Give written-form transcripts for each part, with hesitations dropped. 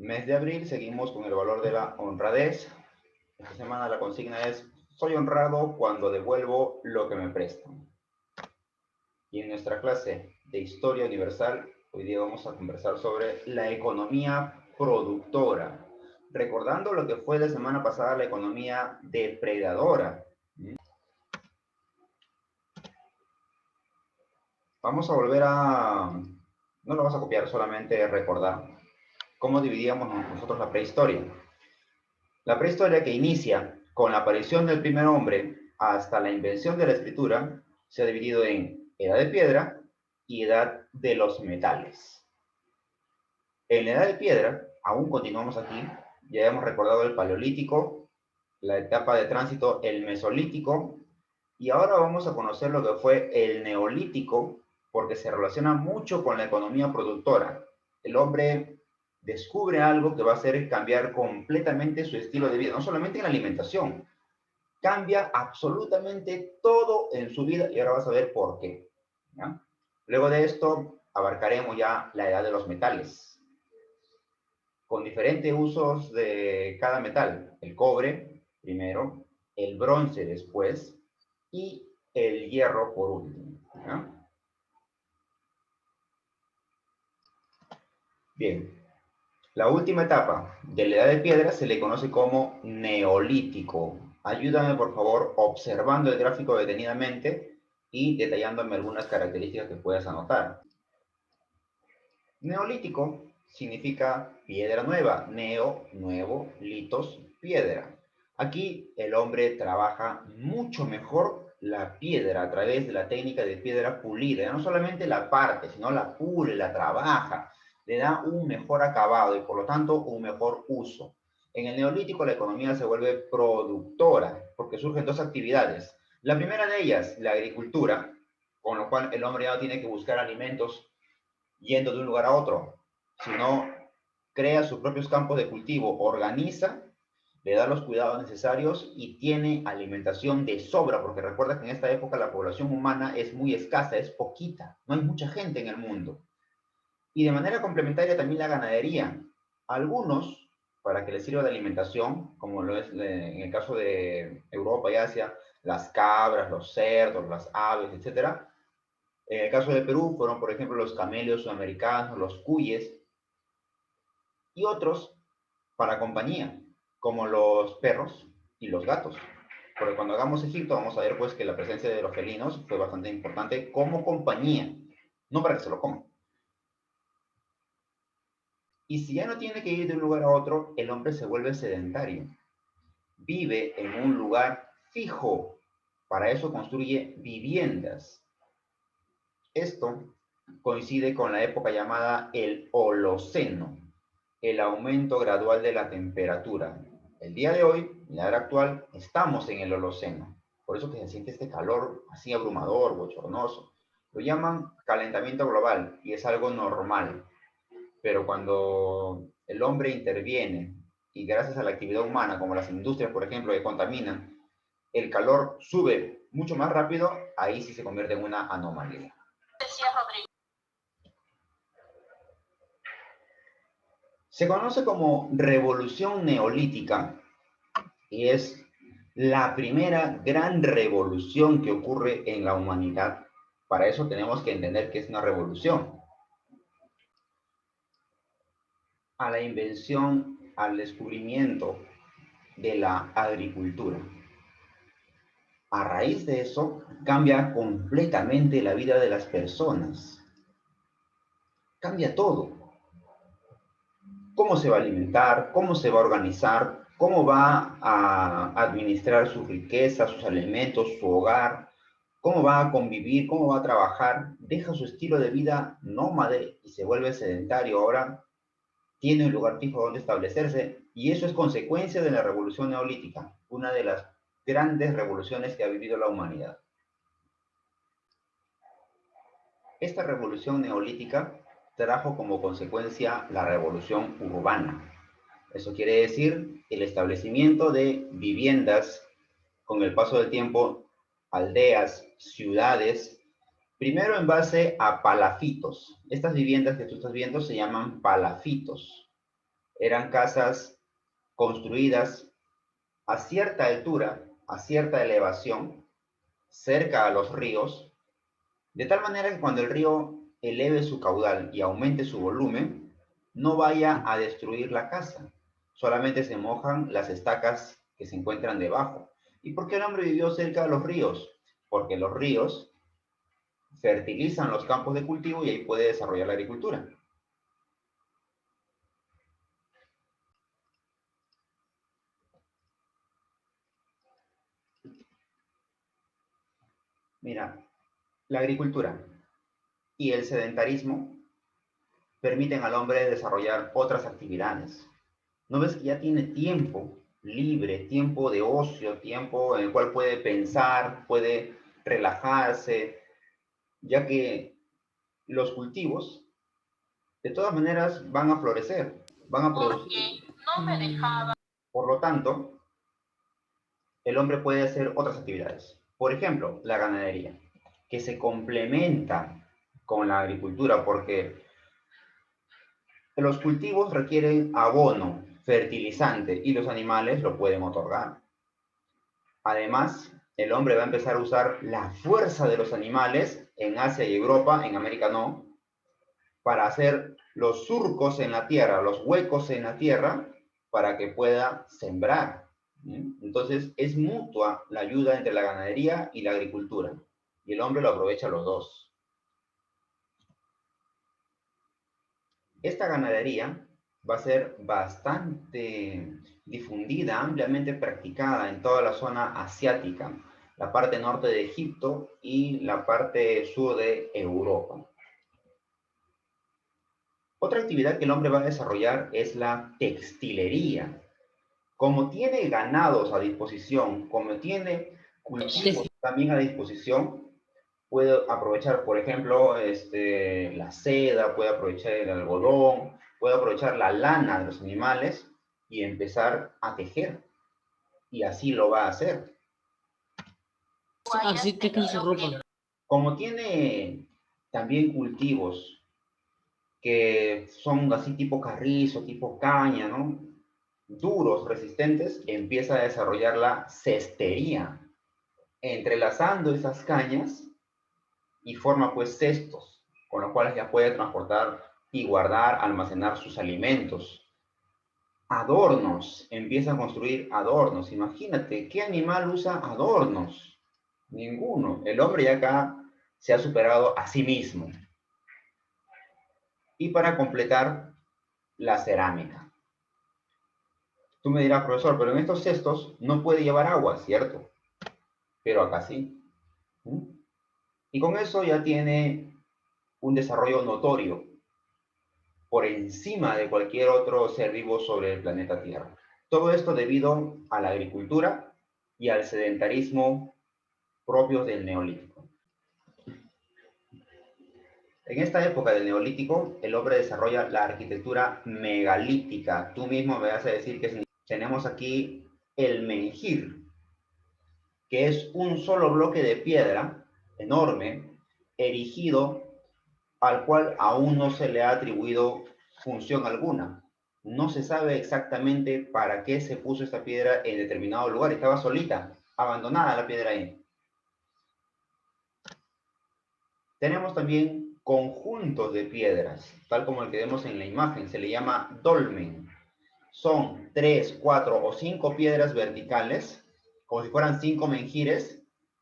Mes de abril, seguimos con el valor de la honradez. Esta semana la consigna es: soy honrado cuando devuelvo lo que me prestan. Y en nuestra clase de Historia Universal, hoy día vamos a conversar sobre la economía productora. Recordando lo que fue la semana pasada la economía depredadora. Vamos a volver a... No lo vas a copiar, solamente recordar cómo dividíamos nosotros la prehistoria. La prehistoria, que inicia con la aparición del primer hombre hasta la invención de la escritura, se ha dividido en edad de piedra y edad de los metales. En la edad de piedra, aún continuamos aquí, ya hemos recordado el paleolítico, la etapa de tránsito, el mesolítico, y ahora vamos a conocer lo que fue el neolítico, porque se relaciona mucho con la economía productora. El hombre descubre algo que va a hacer cambiar completamente su estilo de vida, no solamente en la alimentación, cambia absolutamente todo en su vida, y ahora vas a ver por qué, ¿ya? Luego de esto abarcaremos ya la edad de los metales, con diferentes usos de cada metal: el cobre primero, el bronce después y el hierro por último, ¿ya? Bien, la última etapa de la edad de piedra se le conoce como neolítico. Ayúdame, por favor, observando el gráfico detenidamente y detallándome algunas características que puedas anotar. Neolítico significa piedra nueva, neo, nuevo, litos, piedra. Aquí el hombre trabaja mucho mejor la piedra a través de la técnica de piedra pulida. No solamente la parte, sino la pule, la trabaja, le da un mejor acabado y por lo tanto un mejor uso. En el neolítico la economía se vuelve productora porque surgen dos actividades. La primera de ellas, la agricultura, con lo cual el hombre ya no tiene que buscar alimentos yendo de un lugar a otro, sino crea sus propios campos de cultivo, organiza, le da los cuidados necesarios y tiene alimentación de sobra, porque recuerda que en esta época la población humana es muy escasa, es poquita, no hay mucha gente en el mundo. Y de manera complementaria también la ganadería. Algunos, para que les sirva de alimentación, como lo es en el caso de Europa y Asia, las cabras, los cerdos, las aves, etcétera. En el caso de Perú fueron, por ejemplo, los camelios sudamericanos, los cuyes, y otros para compañía, como los perros y los gatos. Porque cuando hagamos Egipto vamos a ver pues que la presencia de los felinos fue bastante importante como compañía, no para que se lo coman. Y si ya no tiene que ir de un lugar a otro, el hombre se vuelve sedentario. Vive en un lugar fijo. Para eso construye viviendas. Esto coincide con la época llamada el Holoceno, el aumento gradual de la temperatura. El día de hoy, en la era actual, estamos en el Holoceno. Por eso que se siente este calor así abrumador, bochornoso. Lo llaman calentamiento global y es algo normal. Pero cuando el hombre interviene y gracias a la actividad humana, como las industrias, por ejemplo, que contaminan, el calor sube mucho más rápido, ahí sí se convierte en una anomalía. Se conoce como revolución neolítica y es la primera gran revolución que ocurre en la humanidad. Para eso tenemos que entender que es una revolución. A la invención, al descubrimiento de la agricultura. A raíz de eso, cambia completamente la vida de las personas. Cambia todo. Cómo se va a alimentar, cómo se va a organizar, cómo va a administrar su riqueza, sus alimentos, su hogar, cómo va a convivir, cómo va a trabajar, deja su estilo de vida nómade y se vuelve sedentario. Ahora tiene un lugar fijo donde establecerse y eso es consecuencia de la revolución neolítica, una de las grandes revoluciones que ha vivido la humanidad. Esta revolución neolítica trajo como consecuencia la revolución urbana. Eso quiere decir el establecimiento de viviendas con el paso del tiempo, aldeas, ciudades, primero en base a palafitos. Estas viviendas que tú estás viendo se llaman palafitos. Eran casas construidas a cierta altura, a cierta elevación, cerca a los ríos, de tal manera que cuando el río eleve su caudal y aumente su volumen, no vaya a destruir la casa. Solamente se mojan las estacas que se encuentran debajo. ¿Y por qué el hombre vivió cerca de los ríos? Porque los ríos fertilizan los campos de cultivo y ahí puede desarrollar la agricultura. Mira, la agricultura y el sedentarismo permiten al hombre desarrollar otras actividades. ¿No ves que ya tiene tiempo libre, tiempo de ocio, tiempo en el cual puede pensar, puede relajarse, ya que los cultivos de todas maneras van a florecer, van a producir? No me dejaba. Por lo tanto, el hombre puede hacer otras actividades. Por ejemplo, la ganadería, que se complementa con la agricultura, porque los cultivos requieren abono, fertilizante, y los animales lo pueden otorgar. Además, el hombre va a empezar a usar la fuerza de los animales en Asia y Europa, en América no, para hacer los surcos en la tierra, los huecos en la tierra, para que pueda sembrar. Entonces, es mutua la ayuda entre la ganadería y la agricultura, y el hombre lo aprovecha los dos. Esta ganadería va a ser bastante difundida, ampliamente practicada en toda la zona asiática, la parte norte de Egipto y la parte sur de Europa. Otra actividad que el hombre va a desarrollar es la textilería. Como tiene ganados a disposición, como tiene cultivos también a disposición, puede aprovechar, por ejemplo, la seda, puede aprovechar el algodón, puede aprovechar la lana de los animales y empezar a tejer. Y así lo va a hacer. Así tejen su ropa. Como tiene también cultivos que son así tipo carrizo, tipo caña, ¿no? Duros, resistentes, empieza a desarrollar la cestería, entrelazando esas cañas y forma pues cestos, con los cuales ya puede transportar y guardar, almacenar sus alimentos. Adornos, empieza a construir adornos. Imagínate, ¿qué animal usa adornos? Ninguno. El hombre ya acá se ha superado a sí mismo. Y para completar, la cerámica. Tú me dirás, profesor, pero en estos cestos no puede llevar agua, ¿cierto? Pero acá sí. Y con eso ya tiene un desarrollo notorio por encima de cualquier otro ser vivo sobre el planeta Tierra. Todo esto debido a la agricultura y al sedentarismo propios del Neolítico. En esta época del Neolítico, el hombre desarrolla la arquitectura megalítica. Tú mismo me vas a decir que tenemos aquí el menhir, que es un solo bloque de piedra enorme, erigido, al cual aún no se le ha atribuido función alguna. No se sabe exactamente para qué se puso esta piedra en determinado lugar. Estaba solita, abandonada la piedra ahí. Tenemos también conjuntos de piedras, tal como el que vemos en la imagen. Se le llama dolmen. Son 3, 4 o 5 piedras verticales, como si fueran 5 menhires,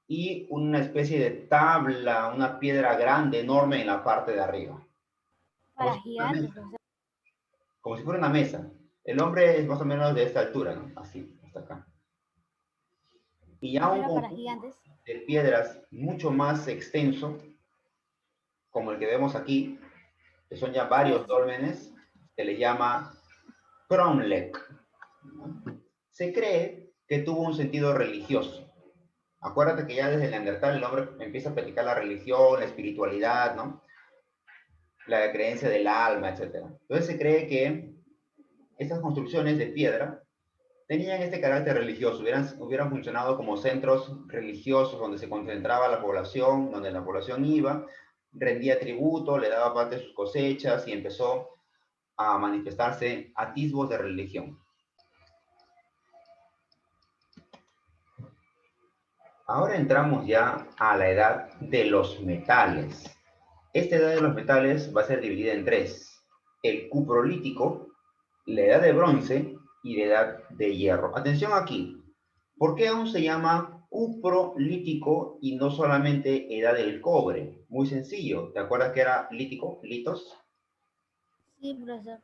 y una especie de tabla, una piedra grande, enorme en la parte de arriba. Para gigantes, Como si fuera una mesa. El hombre es más o menos de esta altura, ¿no? Así, hasta acá. Y ya un conjunto de piedras mucho más extenso, como el que vemos aquí, que son ya varios dólmenes, se le llama cromlech. Se cree que tuvo un sentido religioso. Acuérdate que ya desde el Neandertal el hombre empieza a practicar la religión, la espiritualidad, ¿no? La creencia del alma, etc. Entonces se cree que estas construcciones de piedra tenían este carácter religioso, hubieran funcionado como centros religiosos donde se concentraba la población, donde la población iba, rendía tributo, le daba parte de sus cosechas y empezó a manifestarse atisbos de religión. Ahora entramos ya a la edad de los metales. Esta edad de los metales va a ser dividida en tres: el cuprolítico, la edad de bronce y la edad de hierro. Atención aquí, ¿por qué aún se llama cuprolítico y no solamente edad del cobre? Muy sencillo, ¿te acuerdas que era lítico, litos? Sí, profesor.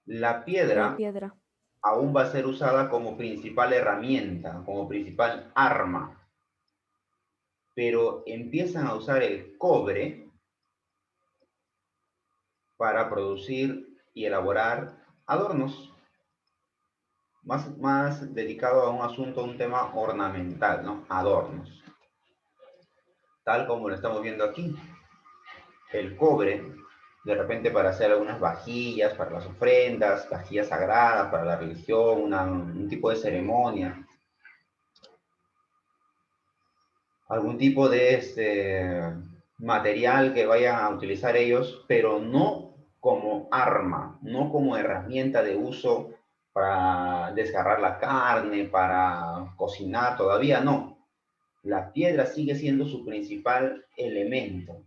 La La piedra piedra. aún va a ser usada como principal herramienta, como principal arma, pero empiezan a usar el cobre para producir y elaborar adornos, más dedicado a un asunto, un tema ornamental, ¿no? Adornos. Tal como lo estamos viendo aquí. El cobre, de repente para hacer algunas vajillas, para las ofrendas, vajillas sagradas, para la religión, un tipo de ceremonia. Algún tipo de material que vayan a utilizar ellos, pero no como arma, no como herramienta de uso para desgarrar la carne, para cocinar, todavía no. La piedra sigue siendo su principal elemento.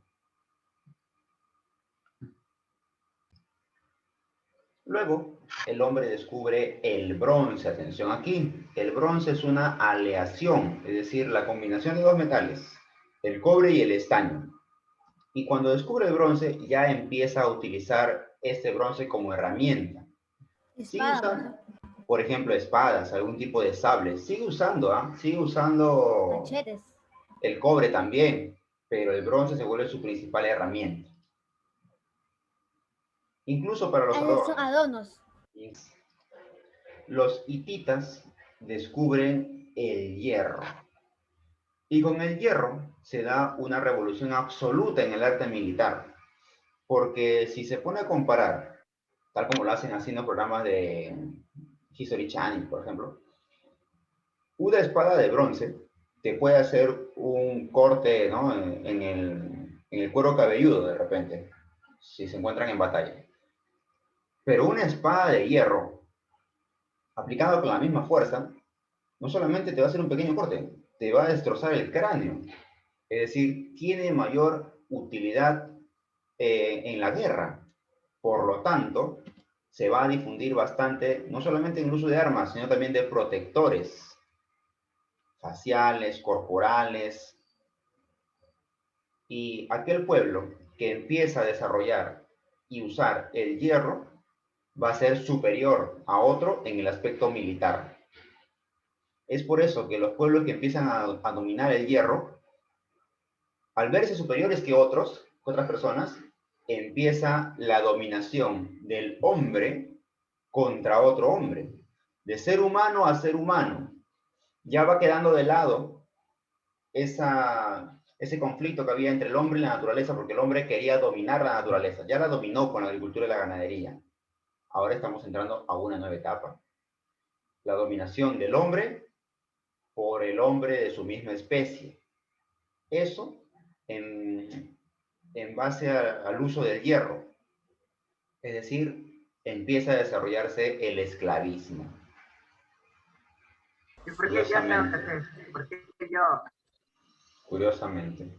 Luego, el hombre descubre el bronce. Atención aquí. El bronce es una aleación, es decir, la combinación de dos metales, el cobre y el estaño. Y cuando descubre el bronce, ya empieza a utilizar este bronce como herramienta. Sigue Espada, usando, profesor. por ejemplo, espadas, algún tipo de sable. Sigue usando, ¿ah? Sigue usando Machetes. el cobre también, pero el bronce se vuelve su principal herramienta. Incluso para los Son adornos. adornos. Los hititas descubren el hierro. Y con el hierro se da una revolución absoluta en el arte militar. Porque si se pone a comparar, tal como lo hacen así en los programas de History Channel, por ejemplo, una espada de bronce te puede hacer un corte, ¿no? en el cuero cabelludo de repente, si se encuentran en batalla. Pero una espada de hierro, aplicada con la misma fuerza, no solamente te va a hacer un pequeño corte, te va a destrozar el cráneo. Es decir, tiene mayor utilidad en la guerra. Por lo tanto, se va a difundir bastante, no solamente en el uso de armas, sino también de protectores faciales, corporales. Y aquel pueblo que empieza a desarrollar y usar el hierro va a ser superior a otro en el aspecto militar. Es por eso que los pueblos que empiezan a dominar el hierro, al verse superiores que otras personas, empieza la dominación del hombre contra otro hombre, de ser humano a ser humano. Ya va quedando de lado ese conflicto que había entre el hombre y la naturaleza, porque el hombre quería dominar la naturaleza. Ya la dominó con la agricultura y la ganadería. Ahora estamos entrando a una nueva etapa. La dominación del hombre por el hombre de su misma especie. Eso en base al uso del hierro. Es decir, empieza a desarrollarse el esclavismo. ¿Y por qué yo tengo que hacer? ¿Por qué yo? Curiosamente.